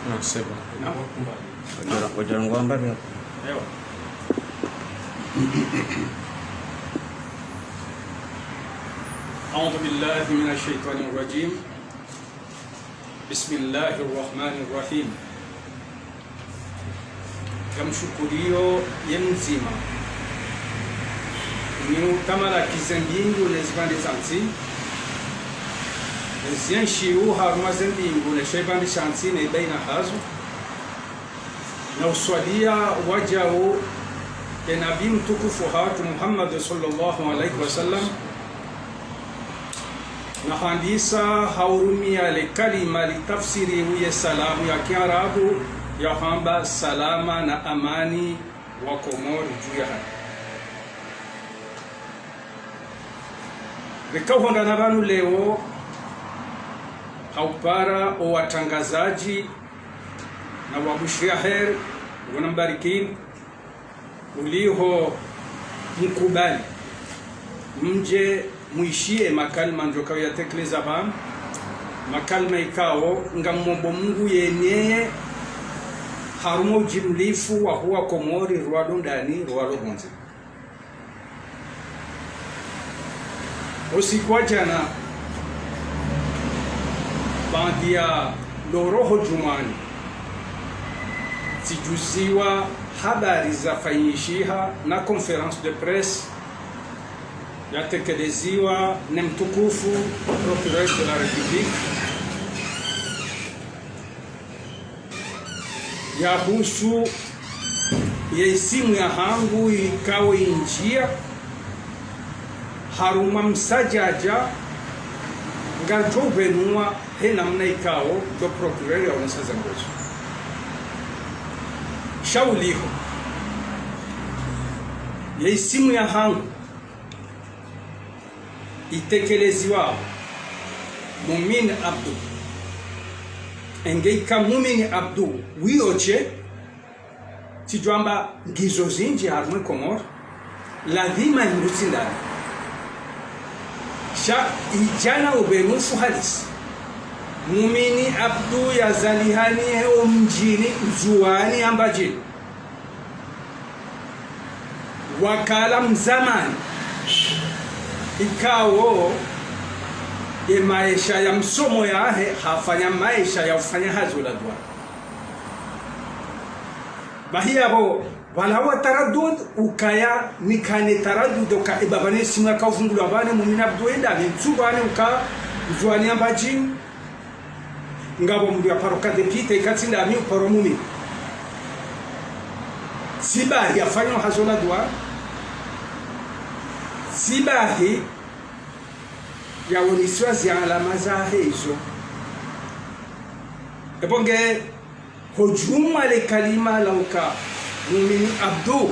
Non, c'est bon. Wajar ngomba bien. أعوذ بالله من الشيطان الرجيم بسم الله الرحمن الرحيم Kamshukurio ye mzima ni tamala kizembingu lezibande santi lezien shiu haruma zembingu le shebande santi ne baina hazu na uswalia wajao ya nabii mtukufu hatu Muhammad sallallahu alaihi wasallam na handisa haurumia le kalima litafsiri uye salamu ya Kiarabu ya kwamba salama na amani wa Komori juu ya hali. Vikahonda na banu leo haupara o watangazaji na wabushia heri wanambarikin uliho mkubali mje muishie makalma njoka ya tekeleza bam makalma ikao ngamombo Mungu yenye harumo jimlifu wa huwa Komori ruwalo ndani ruwalo honze. Usiku jana bandia loroho jumani sijuziwa habari za fanyishiha na conference de presse yatekeleziwa na mtukufu procureur de la République yahusu ya simu ya hangu ikawe injia haruma msajaja ngato benua hena mna ikao do procureur ya unasaza ngozo shauliho ya simu ya hangu itekeleziwa Mumin Abdu engeika Mumin Abdu wioche tijwamba ngizo zinji harumwe Komori lazima indutindani sha ijana ubenufu halisi Mumin Abdu yazalihani heo mjini mzuani ambajini wakala mzamani ikawo ye maisha ya msomo yahe hafanya maisha ya ufanya hazo la dua bahia bo wala wa taraddud ukaya nikane taraddud ka ibabane simwa ka ufungulu abane Mumin Abdu enda bitsubane uka zuani ambaji ngabo mndu ya paroka de pite ikatsinda mi paro Mumin sibahi afanya hazo la dua sibahi ya woniswa zi alama za hizo ebonge hujuma le kalima lauka Mumin Abdu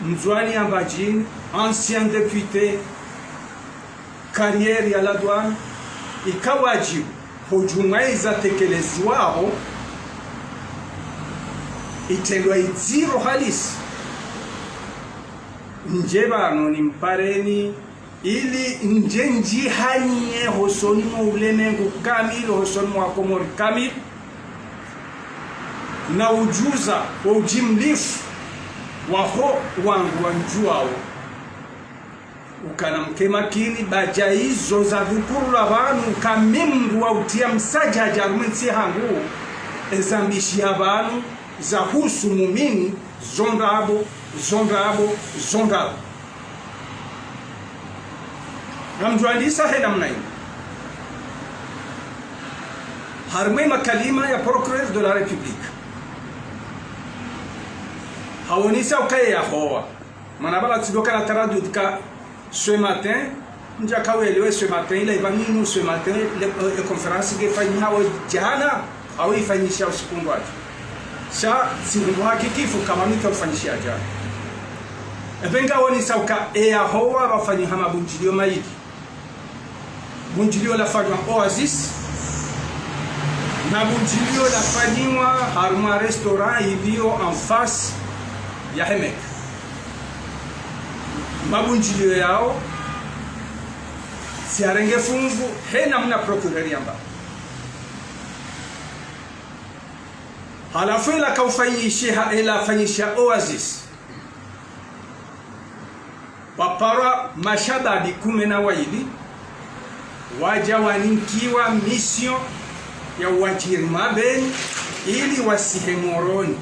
mzwani ambajin ancien député carrière ya la douane ikawajibu hujuma iza tekeleziwao itelwa iziro halisi njebano ni mpareni ili njenji hanye hosoni mo ulemengu kamili hosoni mo Komori kamili na ujuza wa ujimlifu waho wangu wanjuao ukana mkemakini baja hizo za vikuru la vanu kamimru wa utia msajaja arumensi hangu ezambishi ya vanu za husu Mumini zondabo namjuandisa hena mnaini harme makalima ya procureur de la République hawonisa ukaye ya hoa manabala tidoka na taraddud ka ce matin nja kawelewe ce matin ila ibaninu ce matin le conférence ke fanyiha wa jana au ifanyisha usiku ngwaje sha siku hakikifu kama nitafanyisha jana ebenga wonisa uka ya hoa bafanyiha mabunjilio maidi bunjilio la fanywa Oasis na bunjilio la fanywa haruma restaurant ilio en face ya Hemek mabunjilio yao siarenge fungu hena mna procureur yamba halafu ila kaufanyisha Oasis wapara mashababi 12 waja waninkiwa mission ya wajirima beni ili wasihemoroni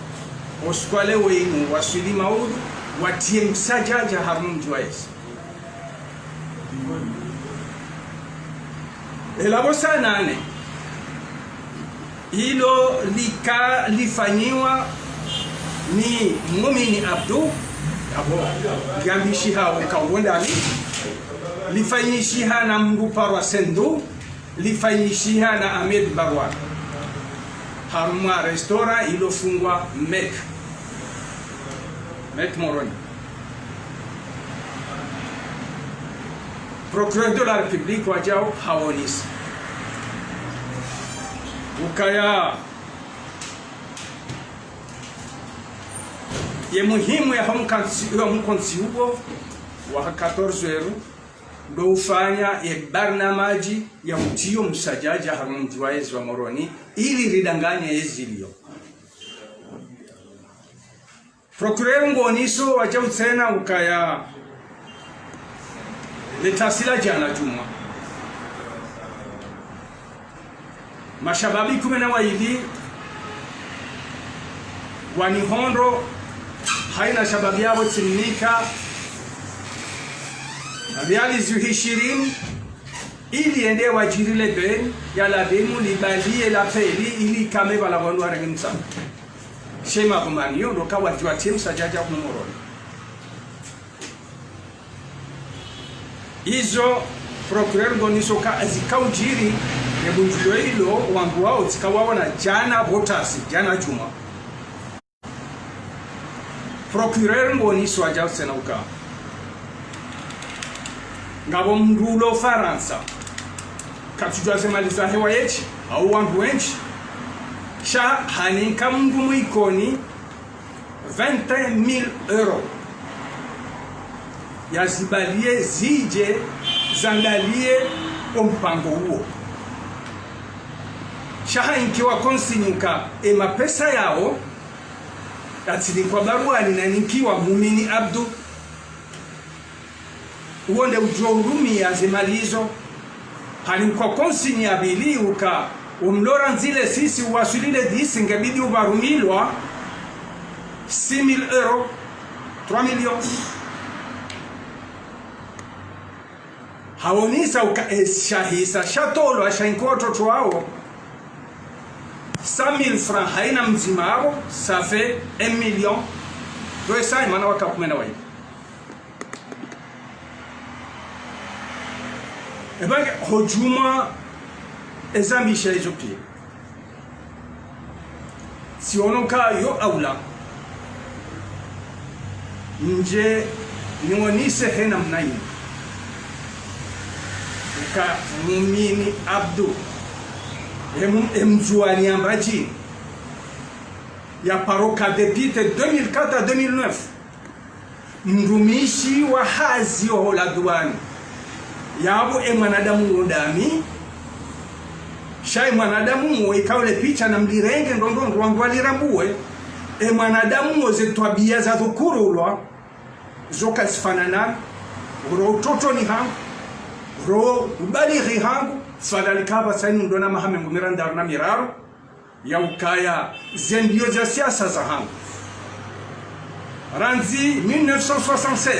oskwale wenu wasuli maudu watie msajaja harumu mjuwaezi elabosa 8 hilo lifanyiwa ni Mumini Abdu abo gambishiha ukawondani lifanyishiha na Mruparwa Sendu lifanyishiha na Ahmed Barwan haruma restaurant ilofungwa Mek Moroni. Procureur de la République wajao hawonisi ukaya ye muhimu ya mkonsi huo wa 14 euro ndo ufanya ye barnamaji ya mtio msajaji harumu mjuwaezi wa Moroni ili ridanganya yezilio procureur ngoniso wajao tena ukaya letasila jana juma mashababi 12 wanihondo haina shababi yao tsimnika abiali zuhishirin ili ende wajirile ben ya la benu libalie la peli ili kame bala wandu arengimsa shema kumaniyo ndo kawa juatim sajaja kumoroni izo procureur ngoniso ka azikaujiri nebunjulo hilo wangu wao zikawaona jana votasi jana juma procureur ngoniso ajao tena uka ngabo mndulo Faransa katujwa semaliza hewa yechi au wangu wenchi sha haninka mndumu ikoni 21,000 euro yazibalie zije zangalie ompango huo shaha inkiwa konsinyuka mapesa yao yatilikwa baruani na ninkiwa Mumini Abdu uonde ujua urumi ya zemalizo halikwa konsinyi abili uka umlora nzile sisi uwasulile disi ngebidi ubarumilwa 6,000 euro 3 millions hawonisa uka shahisa shatolo ashainko watoto wao 100,000 francs haina mzima wao ça fait 1 million doe sai mana wakakumena wai ebage hojuma ezamisha izopie si onoka yo aula nje niwonise hena mnaini ka Mumini Abdu emjuani ambaji ya paroka depite 2004 à 2009 mrumishi wa hazi wa la duani yabo mwanadamu ndami shai mwanadamu ikaule picha na mlirenge ndondo wangu alirambue mwanadamu mozetwabia za dhukurulwa zoka sifanana ro toto ni hangu ro ubali hangu fadalikaba saini ndona mahame ngumiranda na miraro ya ukaya zendio za siasa za hangu ranzi 1976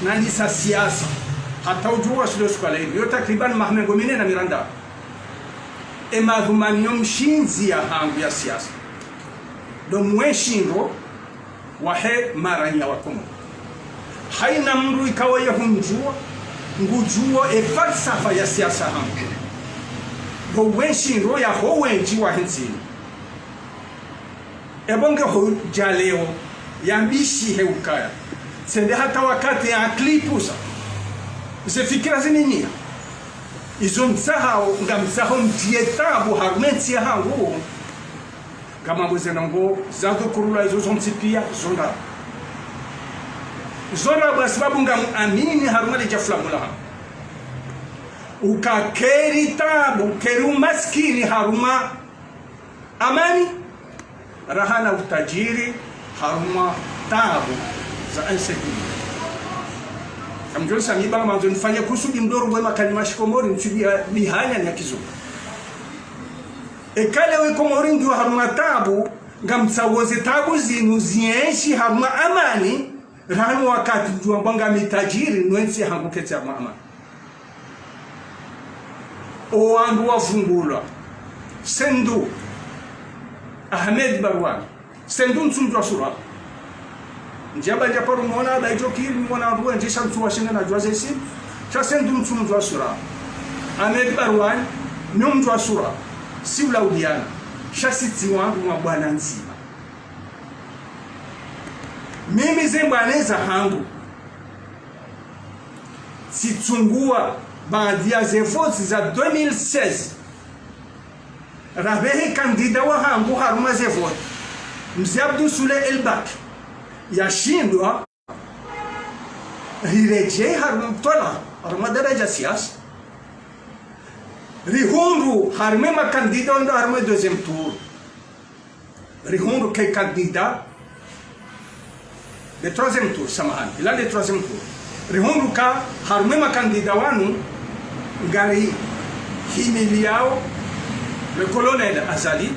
nani sa siasa hata ujua silo skwaleni yo takriban mahame ngumine na miranda madhumanio mshinzi ya hangu ya siasa do mweshinro wahe maranya wakomo haina mru ikawa ya humjua ngujua falsafa ya siasa hangu do weshinro ya ho wenji wa henzini ebonge ho jaleo yambishi heukaya sende hata wakati ya klipusa zifikira zininia izo msahao ngamsahao mtietabu harumenti ya hangu kama mwezenango zato kurula izo zontipia zonda kwa sababu ngamu amini harumali jafla mulaha ukakeri tabu keri umaskini haruma amani rahana utajiri haruma tabu za insecurity. Kamjoni samiba manzo nifanye kusudi mdoro bwema kalima shikomori nsubia bihanya ni akizo. Ekale we komori ndio haruma tabu ngamtsawoze tabu zinu zienshi haruma amani rahana wakati ndio mbanga mitajiri nwensi hangukete haruma amani. Owandu wafungula Sendu Ahmed Barwan Sendu nsumjwa sura njaba njaparu mwona daijokiri mwona ruwa njisha mtuwa shinga na jwa zesi cha Sendu nsumjwa sura Ahmed Barwan numjwa sura siula udiana shasiti wangu mabwana nzima mimi zembaneza hangu situngua baadhi ya votes za 2016 rabehe kandida wa hangu haruma vote Mzee Abdou Sule Elbak yashindwa rirejei haruma mtola haruma daraja siasa rihundu haruma makandida wanda haruma deuxième tour rihundu kay kandida le troisième tour samahani ila le troisième tour rihundu ka haruma makandida wanu ngari himiliao le colonel Azali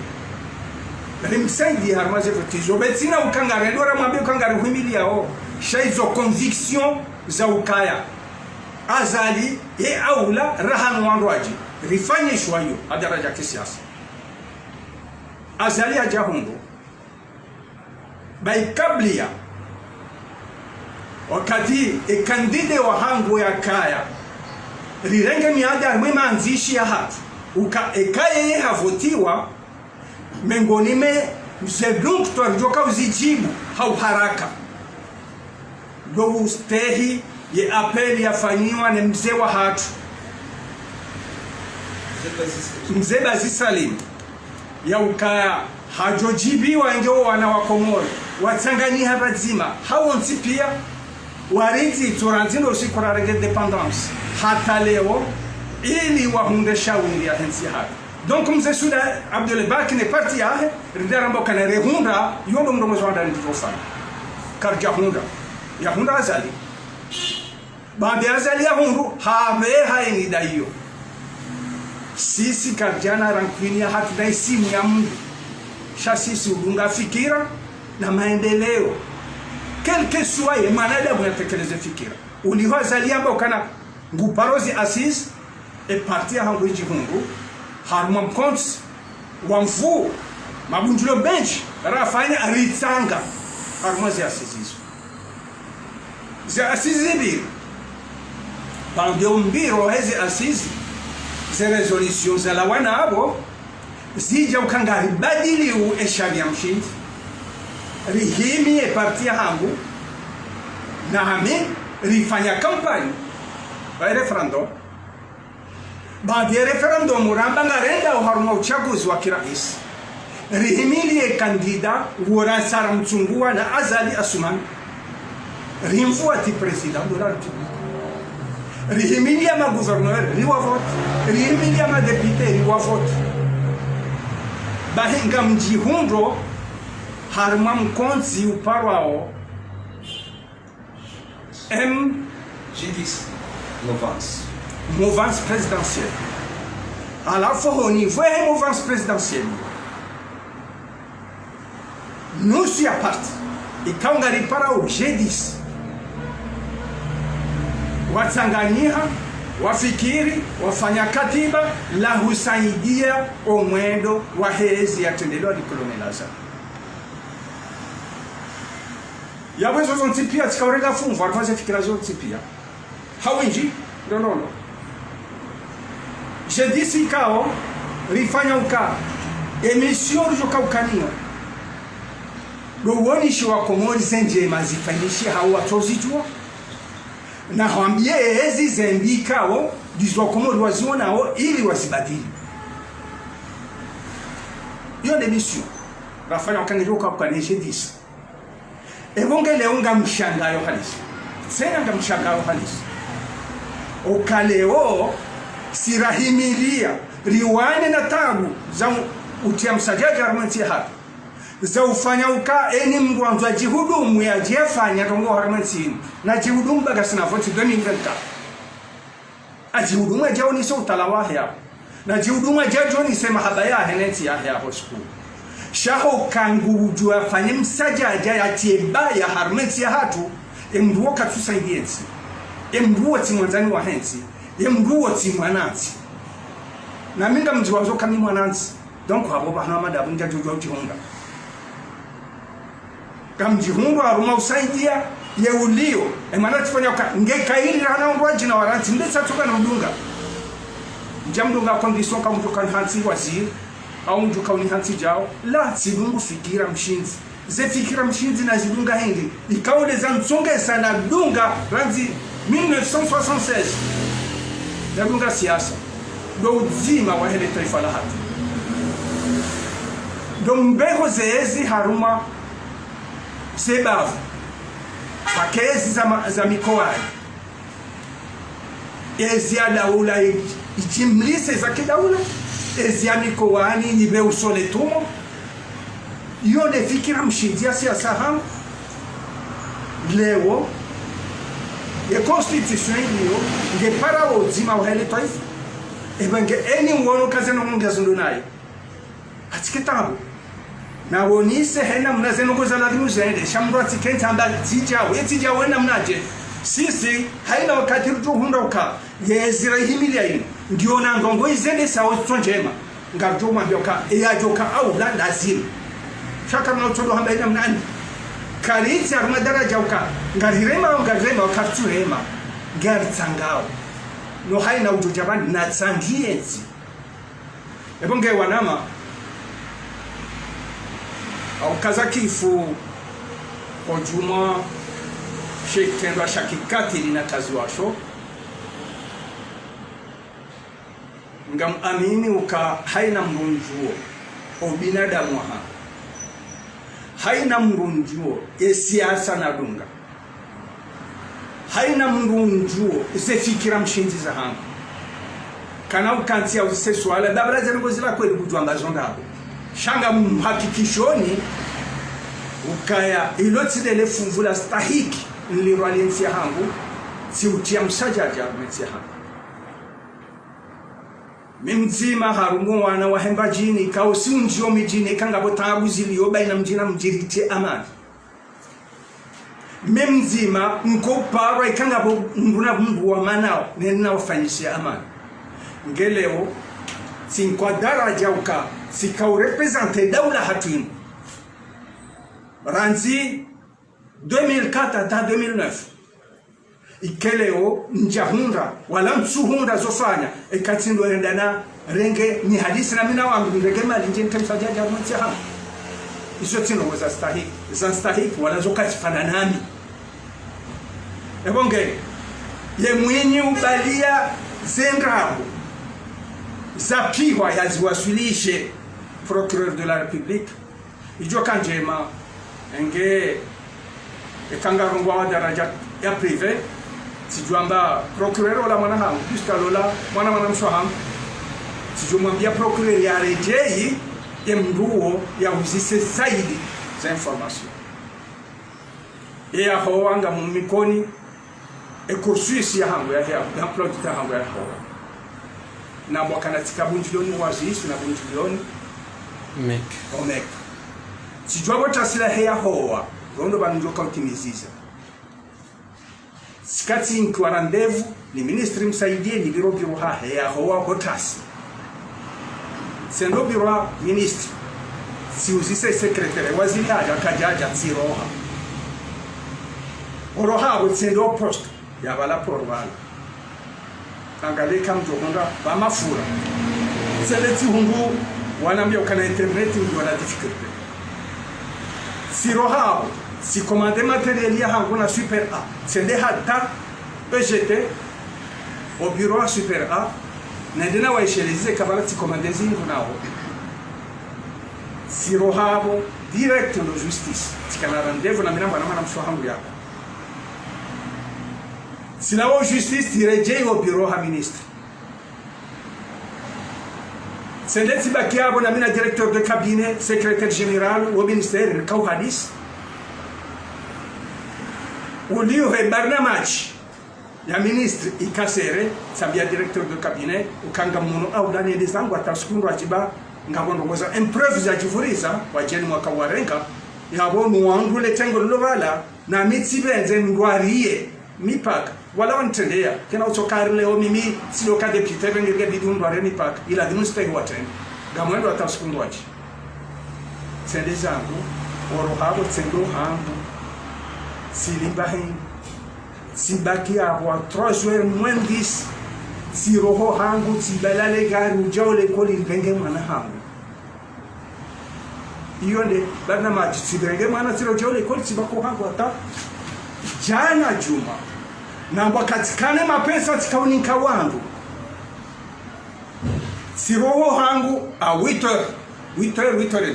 rimsendi harmaze votizo betina ukangare dora mwambie ukangare himiliao shaizo conviction za ukaya Azali aula rahanu wanduaji rifanye shwayo adaraja kisiasa Azali ajahundo bai kablia wakati kandide wa hangu ya kaya rirenge miada mwema anzishi ya hatu ekaye ye havotiwa mengoni me mzedunk to arjoka uzijibu hauharaka do ustehi ye apeli yafanyiwa ne mzee wa hatu Mzee Bazi Salim ya ukaya hajojibiwa njo wana wa Komoro Watanganyika bazima hawonsi pia wariti turantino usikora rege dependance hata leo ili wahunde shawiri ya hensi hatu donc Mzee Suda Abdul Baki ne parti yahe ridara mboka na rehunda yondo mdomo zwanda ndifofana karja hunda ya hunda Azali baada Azali ya hundu habe haini daiyo sisi karjana rankini ya hatu na isimu ya Mungu sisi udunga fikira na maendeleo quelque soit ye manadamu yatekeleze fikira uliho Azali amba ukana nguparozi Asis e parti hangu jihungu haruma mkonsi wamfu mabunjulo bench rafanya ritanga haruma zi Asizizo zi Asizibi pandio mbiro hezi Asizi ze resolution za lawana abo zija ukangari badili u eshabi ya mshindi rihimi e parti hangu na hami rifanya kampani ba referendum baada ya referendum uramba ngarenda haruma uchaguzi wa kirais rihimili e kandida urasara mchungua na Azali Asumani rimfuati president de la République rihimili ya magouverneur riwa vote rihimili ya madepite riwa vote bahinga mjihundo haruma mkonzi uparwao G10 mouvance présidentielle. À la fois au niveau de la mouvance présidentielle, nous sommes à partir. Et quand on arrive par au G10, Watanganyika, wafikiri, wafanya katiba, la husaidia omwendo wa hezi ya tendelo di Colonel Azali. Yawezo zontipia tikaurega fungu, watuwaze fikira zontipia. Hawinji, no. Je disi kao rifanya uka emission joka ukaniwa Gowoni shiwa Komori zenje mazifanishi hawa tozijua na hambie ezi zembi kao dizwa Komori waziona hao ili wasibadili yo emission rafanya ukanyoka ukanishe disi ebonge leonga mshangayo halisi sena nga mshangayo halisi okaleo sirahimilia riwane na tabu za utia msajaji harmanti hapa za ufanya uka eni mwanzo jihudumu ya jefanya tongo harmanti na jihudumu baga sinafoti 2024 ajihudumu ya jao niso utalawahi hapa na jihudumu ya jao ni sema habaya heneti ya hapo siku shaho kangu ujua fanye msajaji ya tiebaya harmanti ya hatu emruo katusa indiensi emruo timwanzani wa hensi emruo timwanansi na minga mjiwazo kami mwanansi donc habo bahna madabu nja jojo jihunga kamjihunga aruma usaidia yeulio emana tifanya ngekairi hana ndo jina waranti ndetsa toka na mdunga njamdunga condition kama mtu kan hansi waziri au mtu kauni hansi jao la sidungu fikira mshinzi ze fikira mshinzi na zidunga hindi ikaule za msonge sana dunga ranzi 1976 na dunga siasa ndo uzima wa hele taifa la hatu ndo mbeho zeezi haruma sebavu pakezi za mikoani ezi ya daula ichimlise za kidaula ezi ya mikoani nibe usole tumo yone fikira mshindia siasa hangu leo ya constitution hiyo ngepara uzima wa hele taifa ebenge eni mwono kaze no mungazo ndonayo atiketabu na wonise hena mnazeno kuzala dimuzende shamro atikenta amba tija wena mnaje sisi haina wakati ruhundoka yezira himilia hino ndio na ngongo izende sawa tonjema ngarjo mwambioka eyajoka au la lazima shaka mnaotodo hamba ina mnani karitsi aruma daraja uka ngarirema wakatsuhema gartsangao no haina ujojabani na tsangienzi ebonge wanama au kazakifu ojuma shekendwa shakikati lina kazi washo ngam amini uka haina mrunjuo o binadamu ha haina mrunjuo siasa na dunga haina mrunjuo fikira mshinzi za hangu kana ukantia usesu wala dabra zango zila kweli kujwanga zondabo shanga mhakikishoni ukaya iloti dele fumvula stahiki nilirwalensi hangu si utia msajaji armensi hangu mimzima harumu wana wahemba jini kao si unjio mijini kanga botabu zilio baina mjina mjiriti amani mimzima mkopara ikanga bo nguna mungu wa manao nena wafanyishia amani ngeleo sinkwa daraja uka sikau represente daula hatuimu ranzi 2004 hata 2009 ikeleo njahunda wala msuhunda zofanya ekatindo endana renge ni hadisi na mina wangu ndege mali nje mtamsajaji arumati hapo iso tino za stahiki wala zokati fananami ebonge ye mwenye ubalia zengrabo za piwa yaziwasilishe procureur de la république ijo kanjema enge ekangarungwa wa daraja ya privé sijuamba procureur wala mwana hamu jusqu'à lola mwana mswahamu sijumwambia procureur ya rejei emruo ya uzise zaidi za information ya hoanga mumikoni kursuisi ya hangu ya plotita hangu ya hoa na mwakana tika bunjilioni wazisu na bunjilioni omek sijuabo tasila hea hoa rondo banjoka utimiziza sikati inkiwa randevu ni ministri msaidie ni biro ha hea hoa hotasi sendo biro ministri si uzise sekretere waziri haja kajaja tsiroha oroha utsendo post ya bala porwala angale kam jokonda ba mafura seleti hungu wanambia ukana internet ndio na difficulty siroha si commander matériel ya hangu na super A sende hata EGT au bureau super A nendena waishelize kabala si commander zingu nao siroha direct no justice tikana rendez-vous na mina bana mshahangu yako sinawo justice tirejei au bureau ha ministre sende tibaki abo na mina directeur de cabinet secrétaire général au ministère kau hadis ulio he barnamaj ya ministre ikasere sabia directeur de cabinet ukanga muno au dani desangu atasukundu achiba ngabondo ngoza improve za jivuriza wajeni mwaka warenga yabonu wangu letengo lovala na mitsibenze ngwarie mipaka wala wantendea kena utokari leo mimi siloka deputy bengege bidundu are mipaka ila dimuste waten gamwendo atasukundu achi sende zangu oro habo tsendo hangu silibahin sibaki abo 3 jours moins 10 si roho hangu sibalale garu jole koli benge mana hangu iyonde bana maji sibenge mana siro jole koli sibako hangu ata jana juma na wakatikane mapesa tikaunika wangu si roho hangu a 8h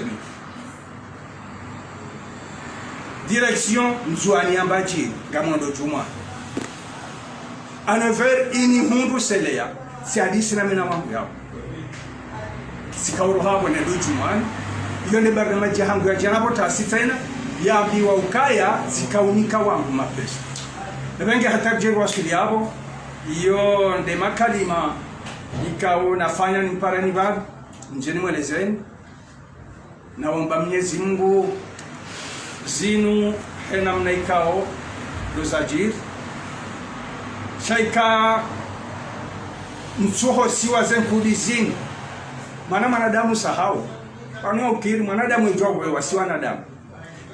direction Nzwani Ambaji gamondo juma à 9h ini hundu selea si hadisi na mina mambo yao sikauro hapo ne do juma yone barama jahangu ya janabo tasitena ya biwa ukaya zikaunika wangu mapesa nabenge hataje wasili hapo iyo nde makalima ikao nafanya nipara nibad njeni mwelezeni naomba Mwenyezi Mungu zinu hena mnaikao dozajir shaika mtsoho siwa zenkudi zinu mana manadamu sahau pano ukiri manadamu ijwa wewa siwa nadamu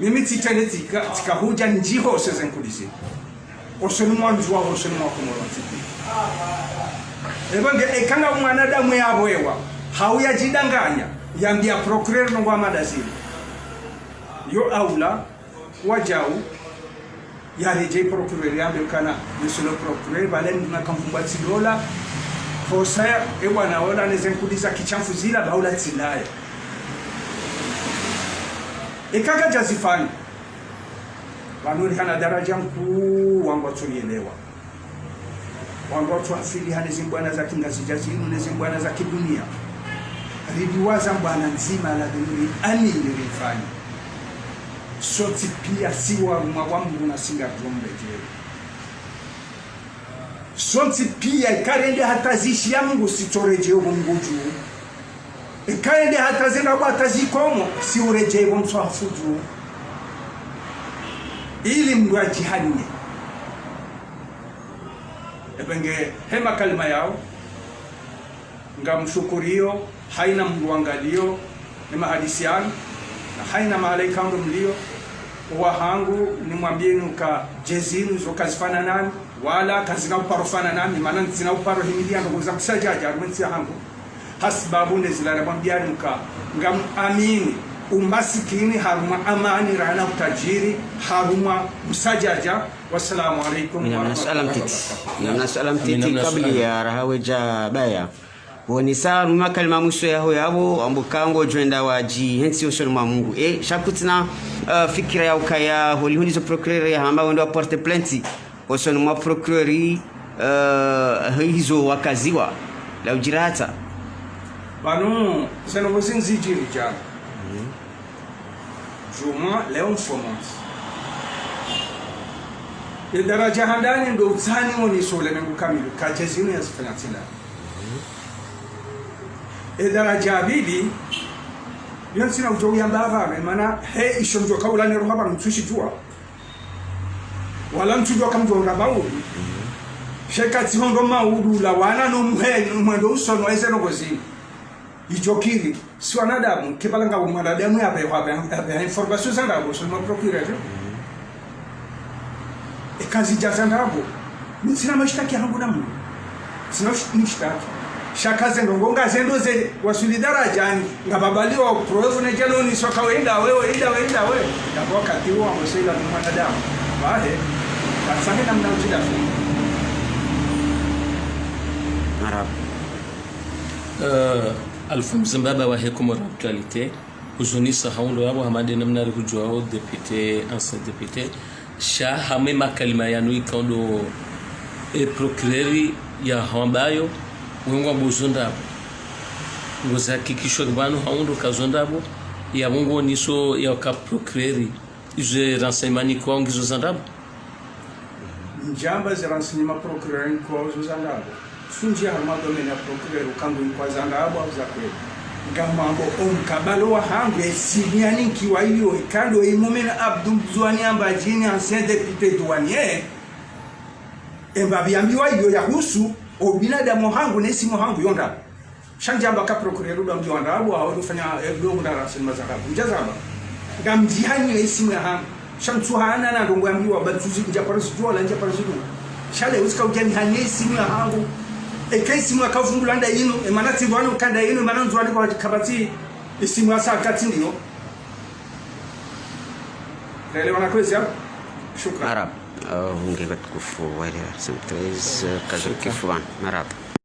mimi titene tika huja njiho se zenkudi zinu osonu mwanjwa osonu mwakumoro ntiki ebonge ekanga mwanadamu ya wewa hauya jidanganya yambia procureur nongwa madazini yo aula wajau ya reje procureur yambe kana monsieur le procureur balen na kamfumba tilola fosa e bwana ola nezenkudiza kichamfu zila baula tilaya ekaka jazifani wanuri hana daraja mkuu wangu tulielewa wangu watu afili hane zimbwana za kingazi jazinu ne zimbwana za kidunia ridiwaza mbwana nzima la dunia ani nilifanya soti pia siwa mwambu na singa jombe je soti pia ikarende hata zishi ya Mungu sitoreje Mungu juu ikarende hata zina bata zikomo si ureje mswafu juu ili mwa jihani ebenge hema kalima yao ngamshukurio haina mwangalio ni mahadisi yangu na haina malaika ndo mlio wahangu nimwambie nuka jezinu zokazifana nami wala kazina uparofana nami maana zina uparo himidia ndo za kusajaja arumenti hangu hasbabu nezilala mwambia nuka ngam amini umasikini haruma amani rana utajiri haruma msajaja. Wassalamu alaikum wa rahmatullahi titi kabli ya rahaweja baya woni saru makalma muso yaho yabo ambukango joenda waji hensi osol Mungu shakutina fikira ya ukaya holi zo procureur ya hamba wendo porte plainte osol ma procureur hizo wakaziwa la ujirata banu seno vosinzi jiri jana juma leo mfomons daraja handani ndo utani woni sole mengu kamilu kajezini ya sifanyatila daraja bibi yansina ujogi ambava maana he ishonjo kaula ni rohaba mtushi jua wala mtujua kamjo rabau sheka tihondo maudu la wana no muhe mwendo usono ese no gozi ijokiri si wanadamu kipalanga mwanadamu ya be information zanga bo soma procureur kazi jazandabo sina mashtaki yangu na Mungu sina mashtaki shaka zendo ngonga zendo ze wasuli daraja ngababaliwa proof ne jalo ni soka wenda wewe na wakati huo amesema ni mwanadamu bahe kasanga namna ujida arab alfum baba wa hekuma actualité uzuni sahaundo yabo hamade namna rujua député ancien député sha hame makalima yanu ikondo procureur ya hambayo wengo buzunda ngozihakikisho banu haundo kazondabo ya mungu niso ya ka procureur izo renseignement kwa ngizo zandabo njamba za renseignement procureur kwa zo zandabo sunjia harma domaine ya procureur kangu kwa zandabo au za kweli ngamambo onkabalo wa hangu esiniani kiwa hiyo ikando imomena Abdul Zwani ambajini ancien député douanier emba biambiwa hiyo ya husu obinadamu hangu na isimu hangu yonda shanjamba ka procureur ndo ndio ndabu au kufanya ndo ndara sinema za ndabu njazaba ngamjihani na isimu ya hangu shamtuhana na ndongo ambiwa bazuzi nja parisi dola nja parisi dola shale usika ujani hani isimu ya hangu isimu ya kavungulanda yinu emanati vano kanda yinu mananzo wali kwa kabati isimu ya saa kati ndio leo na kwezi hapo shukran marhaba ungekuwa tukufu wale 13 kazo kifuan marhaba